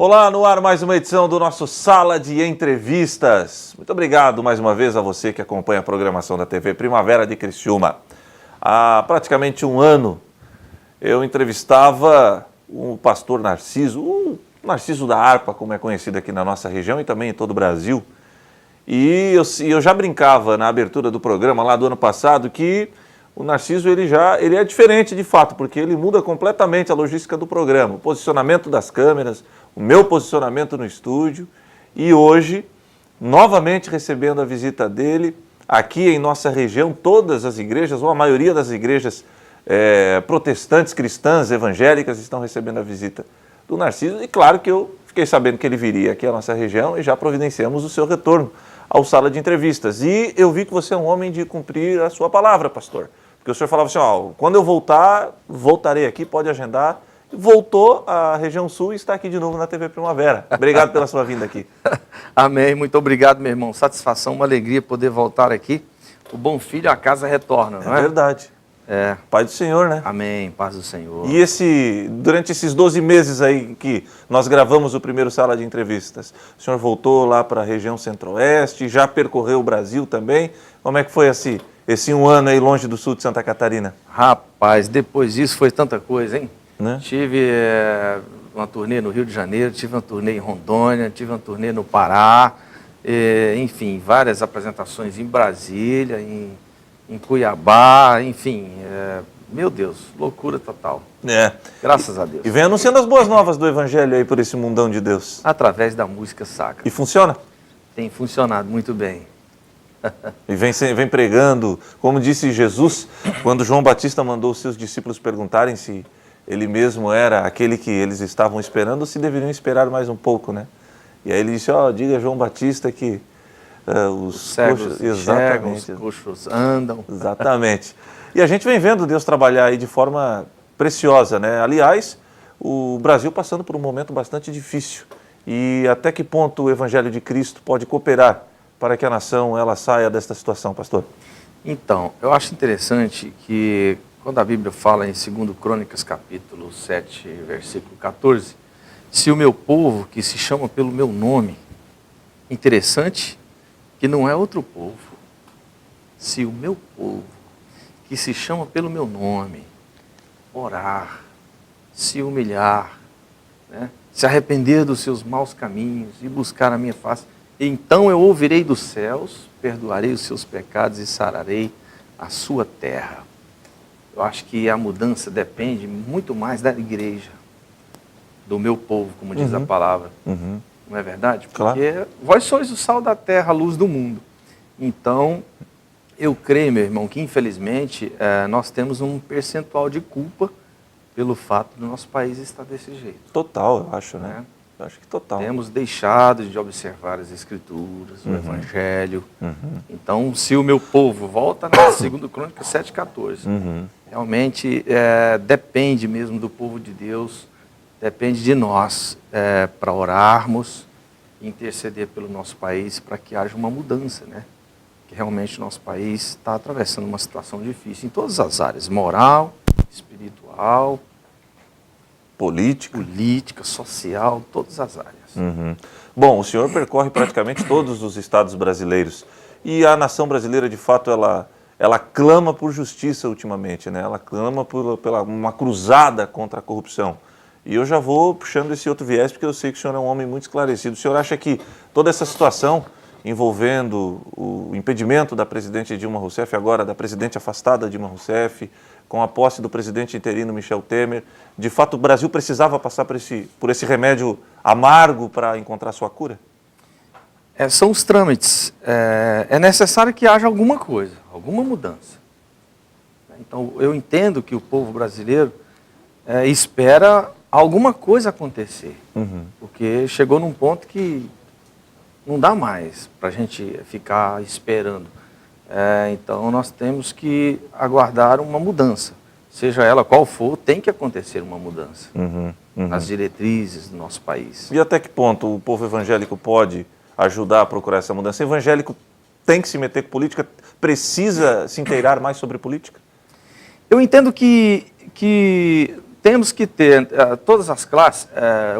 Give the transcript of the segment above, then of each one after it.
Olá, no ar mais uma edição do nosso Sala de Entrevistas. Muito obrigado mais uma vez a você que acompanha a programação da TV Primavera de Criciúma. Há praticamente um ano eu entrevistava o pastor Narciso, o Narciso da Harpa, como é conhecido aqui na nossa região e também em todo o Brasil. E eu já brincava na abertura do programa lá do ano passado que o Narciso ele é diferente de fato, porque ele muda completamente a logística do programa, o posicionamento das câmeras, o meu posicionamento no estúdio. E hoje, novamente recebendo a visita dele, aqui em nossa região, todas as igrejas, ou a maioria das igrejas protestantes, cristãs, evangélicas, estão recebendo a visita do Narciso. E claro que eu fiquei sabendo que ele viria aqui à nossa região e já providenciamos o seu retorno ao Sala de Entrevistas. E eu vi que você é um homem de cumprir a sua palavra, pastor. Porque o senhor falava assim, quando eu voltar, voltarei aqui, pode agendar. Voltou à região sul e está aqui de novo na TV Primavera. Obrigado pela sua vinda aqui. Amém, muito obrigado, meu irmão. Satisfação, uma alegria poder voltar aqui. O bom filho a casa retorna, não é? É verdade. É. Pai do Senhor, né? Amém, paz do Senhor. E durante esses 12 meses aí que nós gravamos o primeiro Sala de Entrevistas, o senhor voltou lá para a região centro-oeste, já percorreu o Brasil também. Como é que foi esse um ano aí longe do sul de Santa Catarina? Rapaz, depois disso foi tanta coisa, hein? Né? Tive uma turnê no Rio de Janeiro, tive uma turnê em Rondônia, tive uma turnê no Pará, enfim, várias apresentações em Brasília, em Cuiabá, enfim, meu Deus, loucura total. Graças a Deus. E vem anunciando as boas novas do Evangelho aí por esse mundão de Deus. Através da música sacra. E funciona? Tem funcionado muito bem. E vem pregando, como disse Jesus, quando João Batista mandou os seus discípulos perguntarem se ele mesmo era aquele que eles estavam esperando ou se deveriam esperar mais um pouco, né? E aí ele disse, diga a João Batista que os cegos enxergam, os coxos andam. Exatamente. E a gente vem vendo Deus trabalhar aí de forma preciosa, né? Aliás, o Brasil passando por um momento bastante difícil. E até que ponto o Evangelho de Cristo pode cooperar para que a nação ela saia desta situação, pastor? Então, eu acho interessante que quando a Bíblia fala em 2 Crônicas, capítulo 7, versículo 14, se o meu povo, que se chama pelo meu nome, interessante que não é outro povo, se o meu povo, que se chama pelo meu nome, orar, se humilhar, né, se arrepender dos seus maus caminhos e buscar a minha face, então eu ouvirei dos céus, perdoarei os seus pecados e sararei a sua terra. Eu acho que a mudança depende muito mais da igreja, do meu povo, como diz a palavra. Não é verdade? Porque claro, vós sois o sal da terra, a luz do mundo. Então, eu creio, meu irmão, que infelizmente nós temos um percentual de culpa pelo fato do nosso país estar desse jeito. Total, eu acho, né? Eu acho que total. Temos deixado de observar as Escrituras, o Evangelho. Então, se o meu povo volta na 2 Crônicas 7,14, realmente depende mesmo do povo de Deus, depende de nós para orarmos e interceder pelo nosso país para que haja uma mudança, né? Que realmente o nosso país está atravessando uma situação difícil em todas as áreas, moral, espiritual, política, social, todas as áreas. Bom, o senhor percorre praticamente todos os estados brasileiros e a nação brasileira, de fato, ela clama por justiça ultimamente, né? Ela clama por uma cruzada contra a corrupção. E eu já vou puxando esse outro viés, porque eu sei que o senhor é um homem muito esclarecido. O senhor acha que toda essa situação envolvendo o impedimento da presidente Dilma Rousseff, agora da presidente afastada Dilma Rousseff, com a posse do presidente interino Michel Temer, de fato o Brasil precisava passar por esse remédio amargo para encontrar sua cura? São os trâmites. É necessário que haja alguma coisa, alguma mudança. Então, eu entendo que o povo brasileiro espera alguma coisa acontecer, porque chegou num ponto que não dá mais para a gente ficar esperando. Então, nós temos que aguardar uma mudança. Seja ela qual for, tem que acontecer uma mudança nas diretrizes do nosso país. E até que ponto o povo evangélico pode ajudar a procurar essa mudança? O evangélico tem que se meter com política? Precisa se inteirar mais sobre política? Eu entendo que temos que ter, todas as classes,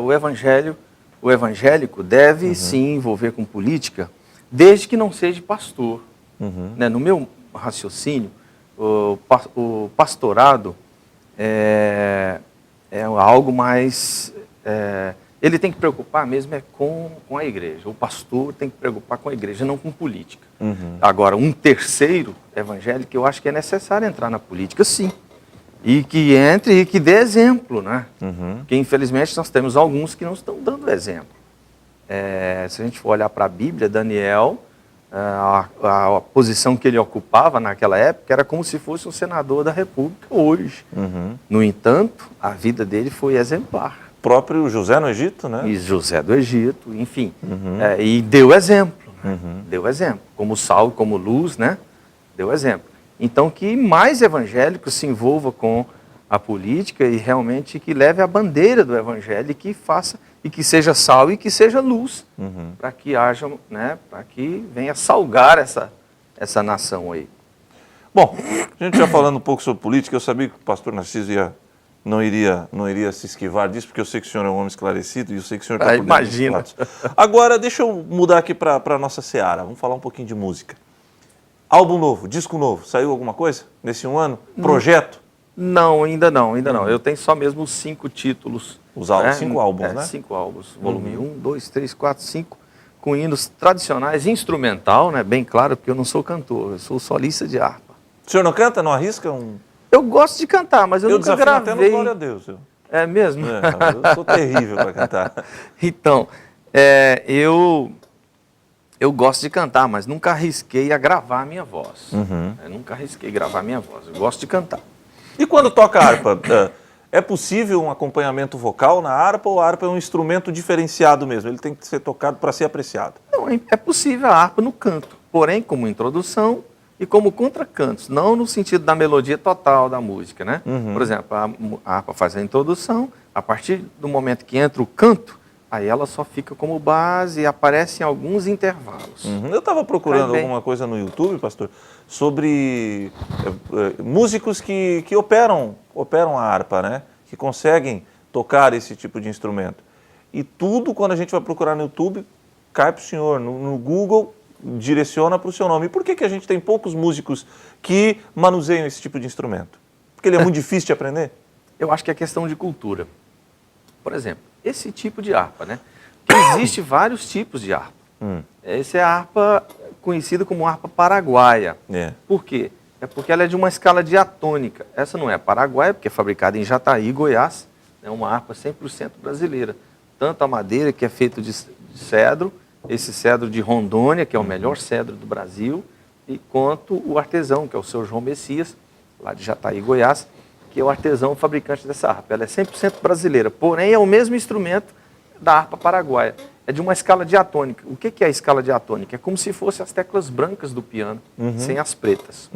o evangelho, o evangélico deve sim envolver com política, desde que não seja pastor. Né? No meu raciocínio, o pastorado é algo mais... ele tem que preocupar mesmo com a igreja. O pastor tem que preocupar com a igreja, não com política. Agora, um terceiro evangélico, eu acho que é necessário entrar na política, sim. E que entre e que dê exemplo, né? Porque, infelizmente, nós temos alguns que não estão dando exemplo. Se a gente for olhar para a Bíblia, Daniel, a posição que ele ocupava naquela época era como se fosse um senador da República hoje. No entanto, a vida dele foi exemplar. Próprio José no Egito, né? E José do Egito, enfim. E deu exemplo. Né? Deu exemplo. Como sal, como luz, né? Deu exemplo. Então, que mais evangélicos se envolvam com a política e realmente que leve a bandeira do evangelho e que faça, e que seja sal e que seja luz, para que haja, né? Para que venha salgar essa nação aí. Bom, a gente já falando um pouco sobre política, eu sabia que o pastor Narciso não iria se esquivar disso, porque eu sei que o senhor é um homem esclarecido e eu sei que o senhor está imagina. Agora, deixa eu mudar aqui para a nossa seara. Vamos falar um pouquinho de música. Álbum novo, disco novo, saiu alguma coisa nesse um ano? Projeto? Não, ainda não. Eu tenho só mesmo os 5 títulos. Os álbuns, 5 álbuns, né? 5 álbuns. Volume 1, 2, 3, 4, 5, com hinos tradicionais, instrumental, né? Bem claro, porque eu não sou cantor, eu sou solista de harpa. O senhor não canta, não arrisca um... Eu gosto de cantar, mas eu nunca gravei. Até no Glória a Deus. É mesmo? Eu sou terrível para cantar. Então, eu gosto de cantar, mas nunca arrisquei a gravar a minha voz. Eu nunca arrisquei gravar a minha voz. Eu gosto de cantar. E quando toca harpa, é possível um acompanhamento vocal na harpa ou a harpa é um instrumento diferenciado mesmo? Ele tem que ser tocado para ser apreciado? Não, é possível a harpa no canto, porém como introdução e como contracantos, não no sentido da melodia total da música, né? Por exemplo, a harpa faz a introdução, a partir do momento que entra o canto, aí ela só fica como base e aparece em alguns intervalos. Eu estava procurando alguma coisa no YouTube, pastor, sobre músicos que operam a harpa, né? Que conseguem tocar esse tipo de instrumento. E tudo, quando a gente vai procurar no YouTube, cai para o senhor. No Google, direciona para o seu nome. E por que a gente tem poucos músicos que manuseiam esse tipo de instrumento? Porque ele é muito difícil de aprender? Eu acho que é questão de cultura. Por exemplo, esse tipo de harpa, né? Porque existe vários tipos de harpa. Essa é a harpa conhecida como harpa paraguaia. Por quê? É porque ela é de uma escala diatônica. Essa não é paraguaia, porque é fabricada em Jataí, Goiás. É uma harpa 100% brasileira. Tanto a madeira, que é feita de cedro, esse cedro de Rondônia, que é o melhor cedro do Brasil, e quanto o artesão, que é o seu João Messias, lá de Jataí, Goiás, que é o artesão fabricante dessa harpa. Ela é 100% brasileira, porém é o mesmo instrumento da harpa paraguaia. É de uma escala diatônica. O que é a escala diatônica? É como se fossem as teclas brancas do piano, sem as pretas.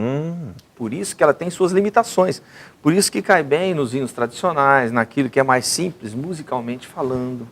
Por isso que ela tem suas limitações. Por isso que cai bem nos hinos tradicionais, naquilo que é mais simples, musicalmente falando.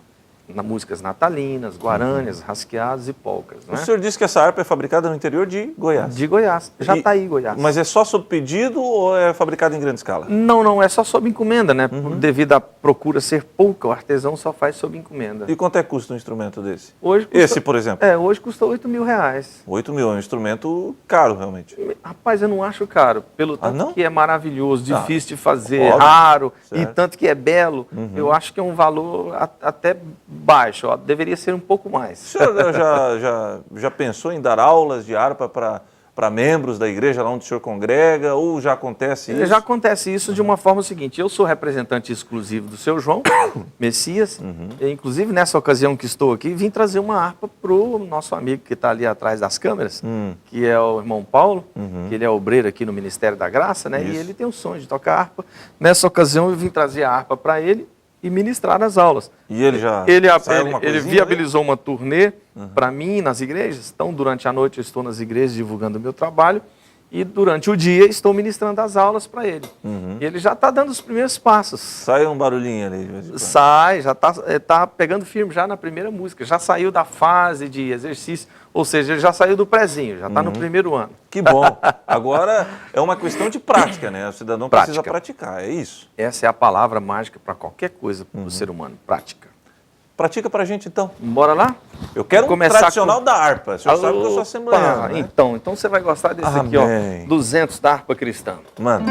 Na músicas natalinas, guarânias, rasqueadas e polcas. Né? O senhor disse que essa harpa é fabricada no interior de Goiás. De Goiás, Jataí, Goiás. Mas é só sob pedido ou é fabricada em grande escala? Não, é só sob encomenda, né? Devido à procura ser pouca, o artesão só faz sob encomenda. E quanto é que custa um instrumento desse? Hoje custa, esse, por exemplo? Hoje custa R$8.000. 8 mil, é um instrumento caro, realmente. Rapaz, eu não acho caro. Pelo tanto que é maravilhoso, difícil de fazer, óbvio, raro, certo. E tanto que é belo, eu acho que é um valor até baixo, ó, deveria ser um pouco mais. O senhor já pensou em dar aulas de harpa para membros da igreja lá onde o senhor congrega, ou já acontece isso? Já acontece isso de uma forma seguinte, eu sou representante exclusivo do seu João Messias, e, inclusive nessa ocasião que estou aqui, vim trazer uma harpa para o nosso amigo que está ali atrás das câmeras, que é o irmão Paulo, que ele é obreiro aqui no Ministério da Graça, né? E ele tem o sonho de tocar harpa. Nessa ocasião eu vim trazer a harpa para ele, e ministrar nas aulas. E ele já ele viabilizou uma turnê para mim nas igrejas. Então, durante a noite eu estou nas igrejas divulgando o meu trabalho e durante o dia estou ministrando as aulas para ele. E ele já está dando os primeiros passos. Sai um barulhinho ali. Sai, já está pegando firme já na primeira música. Já saiu da fase de exercício, ou seja, ele já saiu do prezinho, já está no primeiro ano. Que bom. Agora é uma questão de prática, né? O cidadão precisa praticar, é isso. Essa é a palavra mágica para qualquer coisa para o ser humano, prática. Pratica pra gente então. Bora lá? Eu quero um tradicional com... da harpa. O senhor sabe que eu sou assembleano, né? Então você vai gostar desse aqui, ó. 200 da harpa cristã. Mano.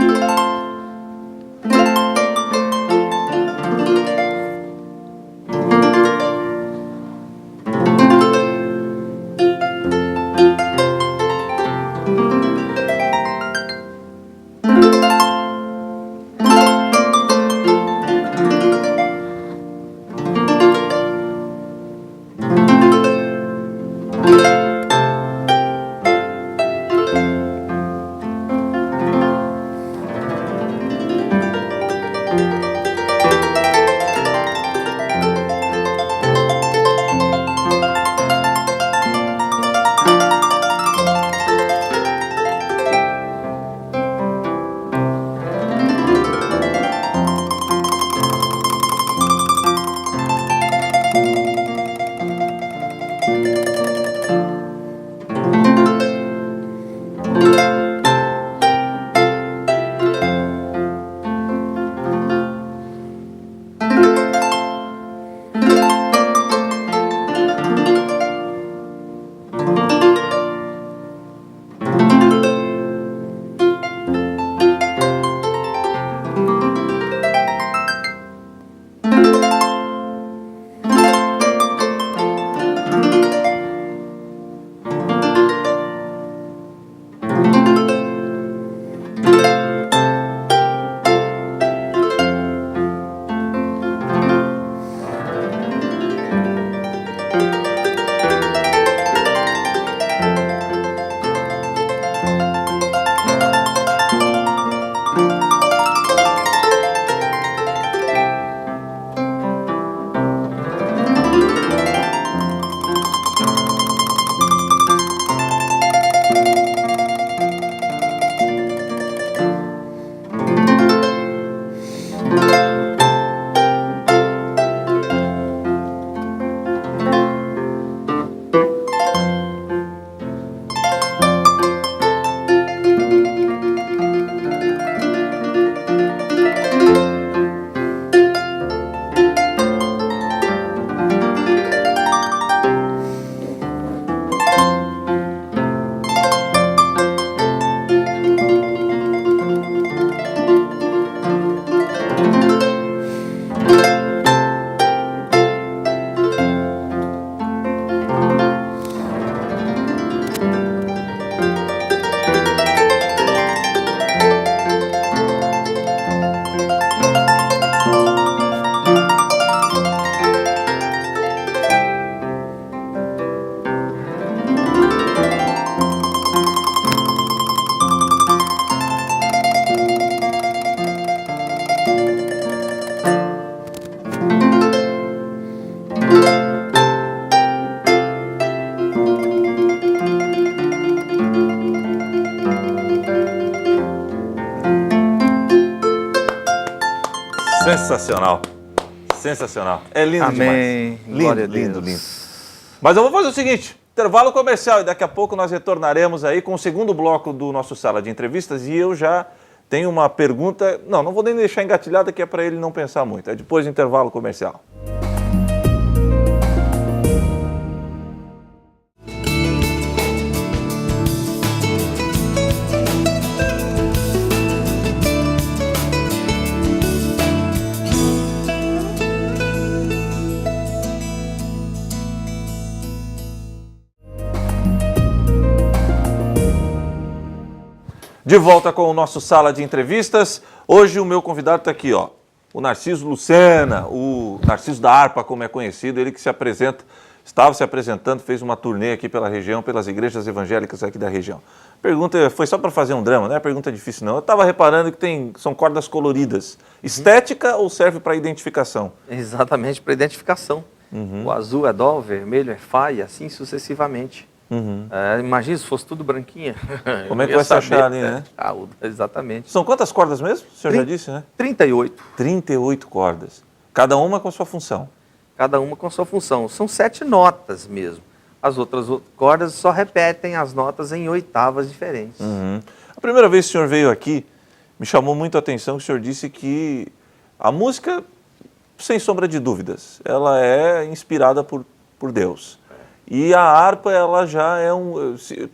Sensacional. Sensacional. É lindo Amém. demais. Glória a Lindo, Deus. lindo. Mas eu vou fazer o seguinte, intervalo comercial e daqui a pouco nós retornaremos aí com o segundo bloco do nosso Sala de Entrevistas e eu já tenho uma pergunta, não vou nem deixar engatilhada que é para ele não pensar muito, é depois do intervalo comercial. De volta com o nosso Sala de Entrevistas. Hoje o meu convidado está aqui, ó, o Narciso Lucena, o Narciso da Harpa, como é conhecido, ele que estava se apresentando, fez uma turnê aqui pela região, pelas igrejas evangélicas aqui da região. Pergunta, foi só para fazer um drama, não é pergunta difícil não. Eu estava reparando que são cordas coloridas. Estética ou serve para identificação? Exatamente, para identificação. O azul é dó, o vermelho é fá e assim sucessivamente. Imagina se fosse tudo branquinha. Como é que vai se achar ali, né? Exatamente. São quantas cordas mesmo? O senhor já disse, né? 38. 38 cordas. Cada uma com a sua função. Cada uma com a sua função. São 7 notas mesmo. As outras cordas só repetem as notas em oitavas diferentes. A primeira vez que o senhor veio aqui, me chamou muito a atenção que o senhor disse que a música sem sombra de dúvidas, ela é inspirada por Deus. E a harpa, ela já é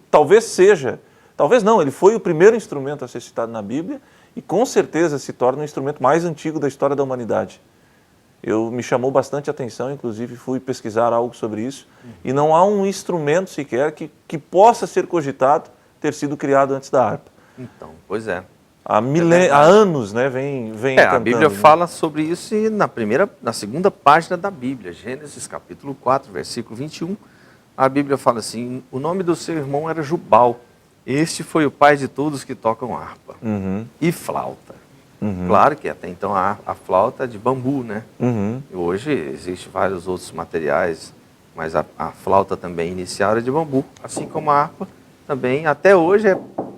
talvez seja, talvez não, ele foi o primeiro instrumento a ser citado na Bíblia e com certeza se torna o instrumento mais antigo da história da humanidade. Me chamou bastante atenção, inclusive fui pesquisar algo sobre isso, e não há um instrumento sequer que possa ser cogitado ter sido criado antes da harpa. Então, pois é. Há anos, né, vem cantando. A Bíblia fala sobre isso e na segunda página da Bíblia, Gênesis capítulo 4, versículo 21, a Bíblia fala assim: o nome do seu irmão era Jubal, este foi o pai de todos que tocam harpa e flauta. Claro que até então a flauta é de bambu, né? Hoje existem vários outros materiais, mas a flauta também inicial é de bambu, assim como a harpa também, até hoje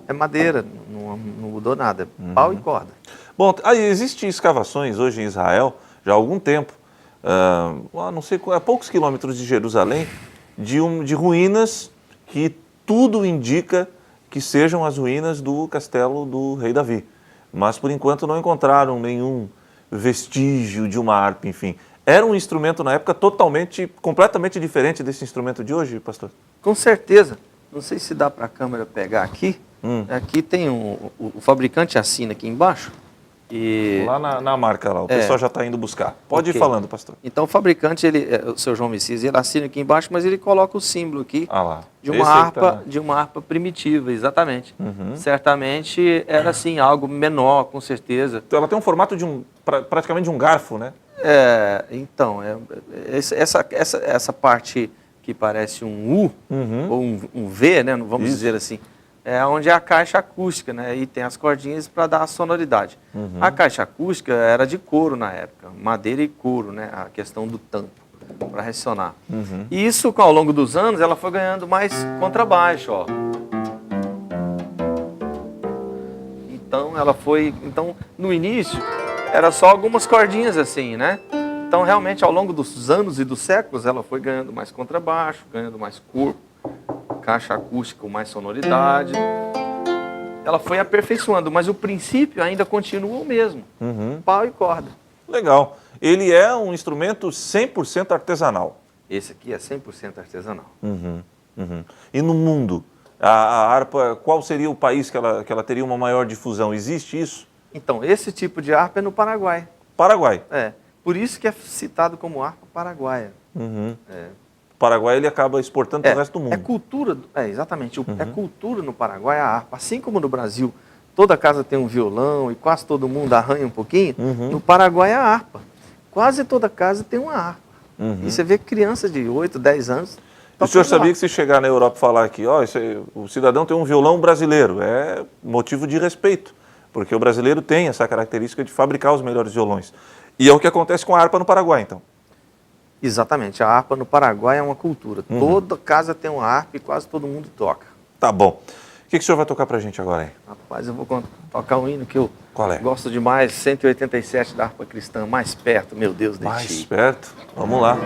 é madeira, não mudou nada, é pau e corda. Bom, existem escavações hoje em Israel, já há algum tempo, não sei, a poucos quilômetros de Jerusalém, de ruínas que tudo indica que sejam as ruínas do castelo do rei Davi. Mas, por enquanto, não encontraram nenhum vestígio de uma harpa, enfim. Era um instrumento, na época, completamente diferente desse instrumento de hoje, pastor? Com certeza. Não sei se dá para a câmera pegar aqui. Aqui tem o fabricante assina aqui embaixo. Lá na marca, lá, o pessoal já está indo buscar. Pode ir falando, pastor. Então, o fabricante, o seu João Messias, ele assina aqui embaixo, mas ele coloca o símbolo aqui de uma harpa primitiva, exatamente. Certamente era assim, algo menor, com certeza. Então, ela tem um formato praticamente de um garfo, né? Essa parte que parece um U, ou um V, né, vamos dizer assim, é onde é a caixa acústica, né? E tem as cordinhas para dar a sonoridade. A caixa acústica era de couro na época, madeira e couro, né? A questão do tampo, para ressonar. E isso, ao longo dos anos, ela foi ganhando mais contrabaixo, ó. Então, no início, era só algumas cordinhas assim, né? Então, realmente, ao longo dos anos e dos séculos, ela foi ganhando mais contrabaixo, ganhando mais corpo, caixa acústica com mais sonoridade. Ela foi aperfeiçoando, mas o princípio ainda continua o mesmo, pau e corda. Legal. Ele é um instrumento 100% artesanal. Esse aqui é 100% artesanal. E no mundo, a harpa, qual seria o país que ela teria uma maior difusão? Existe isso? Então, esse tipo de harpa é no Paraguai. Paraguai? Por isso que é citado como harpa paraguaia. O Paraguai ele acaba exportando para o resto do mundo. É cultura, exatamente. É cultura no Paraguai a harpa. Assim como no Brasil, toda casa tem um violão e quase todo mundo arranha um pouquinho, no Paraguai é a harpa. Quase toda casa tem uma harpa. E você vê criança de 8, 10 anos. O senhor sabia que se chegar na Europa e falar aqui, o cidadão tem um violão brasileiro, é motivo de respeito, porque o brasileiro tem essa característica de fabricar os melhores violões. E é o que acontece com a harpa no Paraguai, então. Exatamente, a harpa no Paraguai é uma cultura. Toda casa tem uma harpa e quase todo mundo toca. Tá bom. O que o senhor vai tocar pra gente agora aí? Rapaz, eu vou tocar um hino que eu Qual é? gosto demais, 187 da harpa cristã, Mais Perto, Meu Deus de Ti. Mais perto? Vamos lá.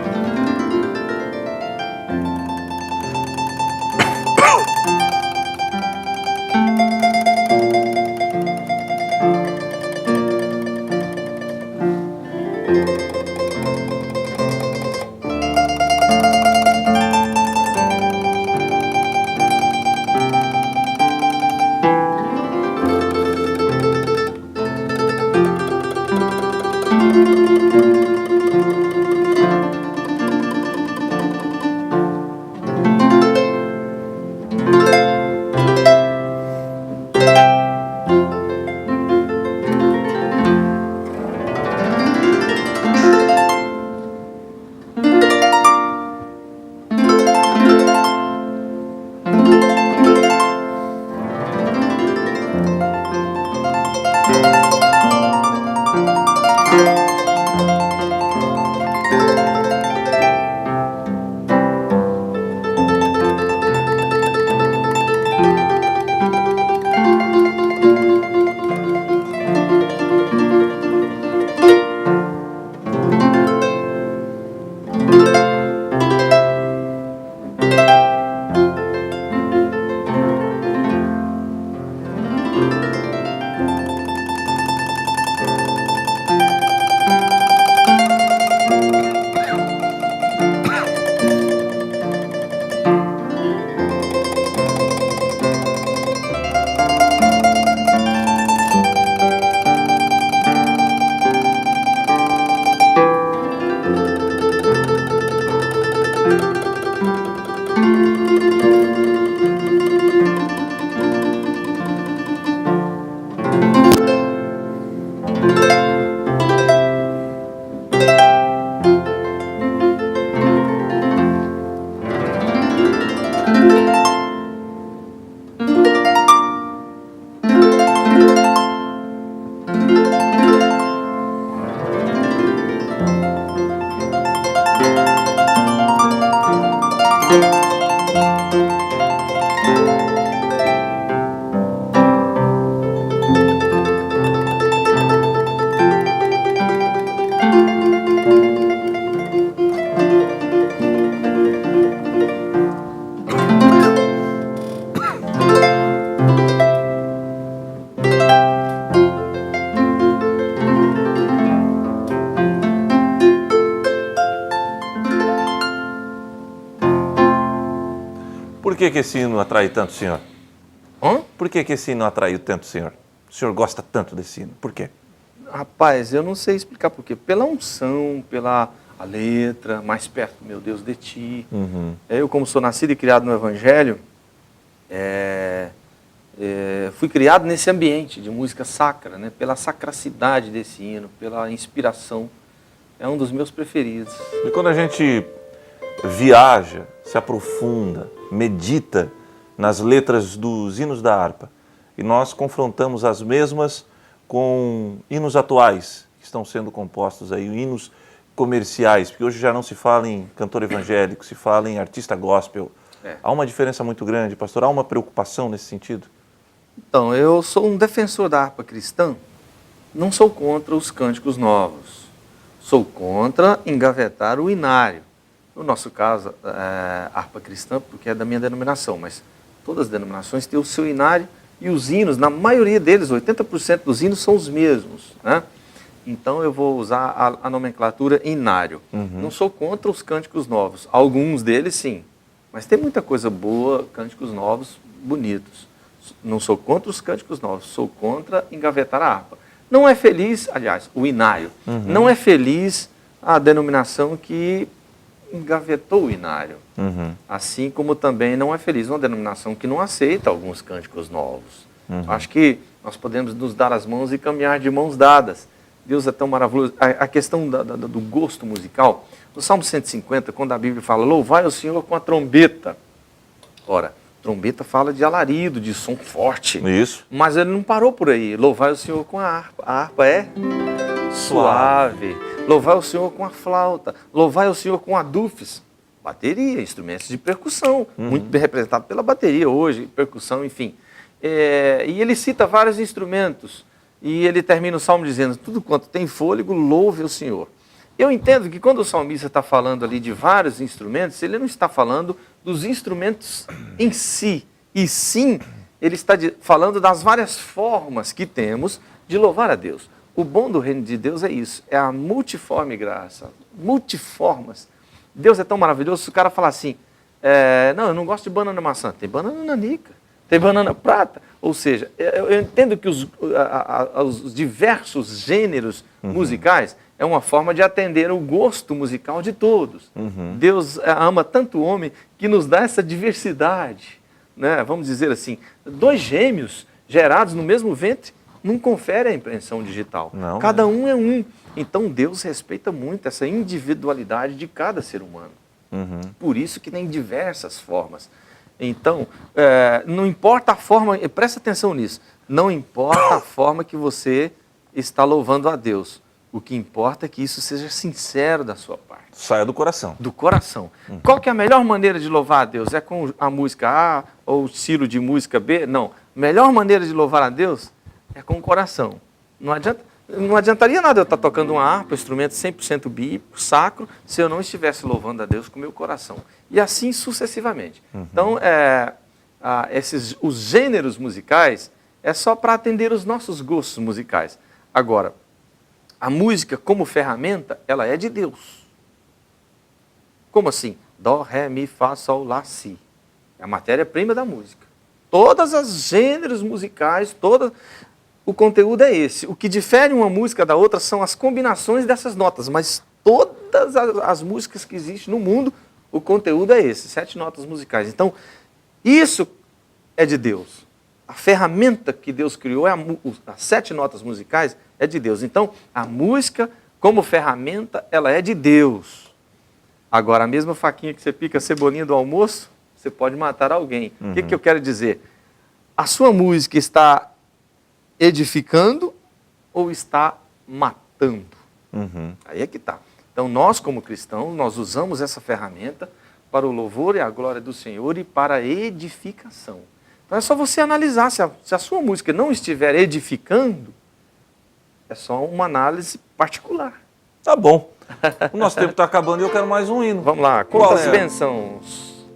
que esse hino atrai tanto o senhor? Hã? Por que esse hino atraiu tanto o senhor? O senhor gosta tanto desse hino? Por quê? Rapaz, eu não sei explicar por quê. Pela unção, pela a letra, mais perto, meu Deus, de ti. Eu, como sou nascido e criado no Evangelho, fui criado nesse ambiente de música sacra, né? Pela sacracidade desse hino, pela inspiração. É um dos meus preferidos. E quando a gente viaja, se aprofunda, medita nas letras dos hinos da harpa, e nós confrontamos as mesmas com hinos atuais, que estão sendo compostos aí, hinos comerciais, porque hoje já não se fala em cantor evangélico, se fala em artista gospel. Há uma diferença muito grande, pastor, há uma preocupação nesse sentido? Então, eu sou um defensor da harpa cristã, não sou contra os cânticos novos, sou contra engavetar o inário. No nosso caso, harpa cristã, porque é da minha denominação, mas todas as denominações têm o seu inário e os hinos, na maioria deles, 80% dos hinos são os mesmos, né? Então eu vou usar a nomenclatura inário. Não sou contra os cânticos novos, alguns deles sim, mas tem muita coisa boa, cânticos novos, bonitos. Não sou contra os cânticos novos, sou contra engavetar a harpa. Não é feliz, aliás, o inário, não é feliz a denominação que engavetou o inário. Assim como também não é feliz uma denominação que não aceita alguns cânticos novos. Acho que nós podemos nos dar as mãos e caminhar de mãos dadas. Deus é tão maravilhoso. A questão do gosto musical, no Salmo 150, quando a Bíblia fala, louvai o Senhor com a trombeta. Ora, trombeta fala de alarido, de som forte. Isso. Mas ele não parou por aí. Louvai o Senhor com a harpa. A harpa é suave. Louvai o Senhor com a flauta. Louvai o Senhor com a dufes. Bateria, instrumentos de percussão. Muito bem representado pela bateria hoje, percussão, enfim. E ele cita vários instrumentos. E ele termina o salmo dizendo, tudo quanto tem fôlego, louve o Senhor. Eu entendo que quando o salmista está falando ali de vários instrumentos, ele não está falando dos instrumentos em si, e sim, ele está falando das várias formas que temos de louvar a Deus. O bom do reino de Deus é isso, é a multiforme graça, multiformas. Deus é tão maravilhoso, se o cara falar assim, não, eu não gosto de banana maçã, tem banana nanica, tem banana prata. Ou seja, eu entendo que os diversos gêneros musicais é uma forma de atender o gosto musical de todos. Deus ama tanto o homem que nos dá essa diversidade, né? Vamos dizer assim, 2 gêmeos gerados no mesmo ventre não confere a impressão digital. Não, cada um é um. Então Deus respeita muito essa individualidade de cada ser humano. Por isso que tem diversas formas. Então, não importa a forma, presta atenção nisso, não importa a forma que você está louvando a Deus. O que importa é que isso seja sincero da sua parte. Saia do coração. Do coração. Qual que é a melhor maneira de louvar a Deus? É com a música A ou o estilo de música B? Não. A melhor maneira de louvar a Deus é com o coração. Não adiantaria nada eu estar tocando uma harpa, um instrumento 100% bíblico, sacro, se eu não estivesse louvando a Deus com o meu coração. E assim sucessivamente. Então, os gêneros musicais é só para atender os nossos gostos musicais. Agora, a música como ferramenta, ela é de Deus. Como assim? Dó, ré, mi, fá, sol, lá, si. É a matéria-prima da música. Todos os gêneros musicais, o conteúdo é esse. O que difere uma música da outra são as combinações dessas notas, mas todas as músicas que existem no mundo, o conteúdo é esse, 7 notas musicais. Então, isso é de Deus. A ferramenta que Deus criou, as 7 notas musicais, é de Deus. Então, a música, como ferramenta, ela é de Deus. Agora, a mesma faquinha que você pica a cebolinha do almoço, você pode matar alguém. O que eu quero dizer? A sua música está edificando ou está matando? Aí é que está. Então, nós como cristãos, nós usamos essa ferramenta para o louvor e a glória do Senhor e para a edificação. Então, é só você analisar. Se a sua música não estiver edificando, é só uma análise particular. Tá bom. O nosso tempo está acabando e eu quero mais um hino. Vamos lá. Quantas bênçãos?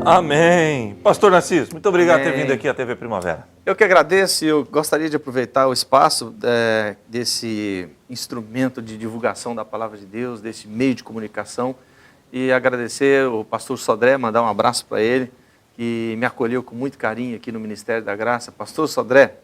Amém. Pastor Narciso, muito obrigado por ter Amém. vindo aqui à TV Primavera. Eu que agradeço e eu gostaria de aproveitar o espaço desse instrumento de divulgação da Palavra de Deus, desse meio de comunicação, e agradecer o pastor Sodré, mandar um abraço para ele, que me acolheu com muito carinho aqui no Ministério da Graça. Pastor Sodré,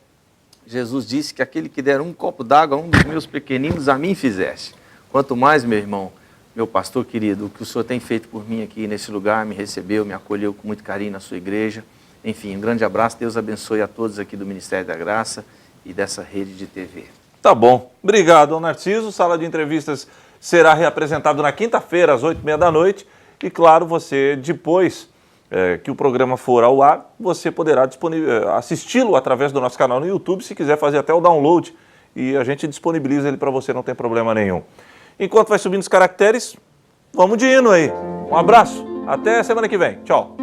Jesus disse que aquele que der um copo d'água a um dos meus pequeninos, a mim fizesse. Quanto mais, meu irmão, meu pastor querido, o que o senhor tem feito por mim aqui nesse lugar, me recebeu, me acolheu com muito carinho na sua igreja. Enfim, um grande abraço, Deus abençoe a todos aqui do Ministério da Graça e dessa rede de TV. Tá bom. Obrigado, Narciso. Sala de entrevistas será reapresentado na quinta-feira, às 8h30 da noite. E, claro, você, depois que o programa for ao ar, você poderá assisti-lo através do nosso canal no YouTube, se quiser fazer até o download. E a gente disponibiliza ele para você, não tem problema nenhum. Enquanto vai subindo os caracteres, vamos de hino aí. Um abraço. Até semana que vem. Tchau.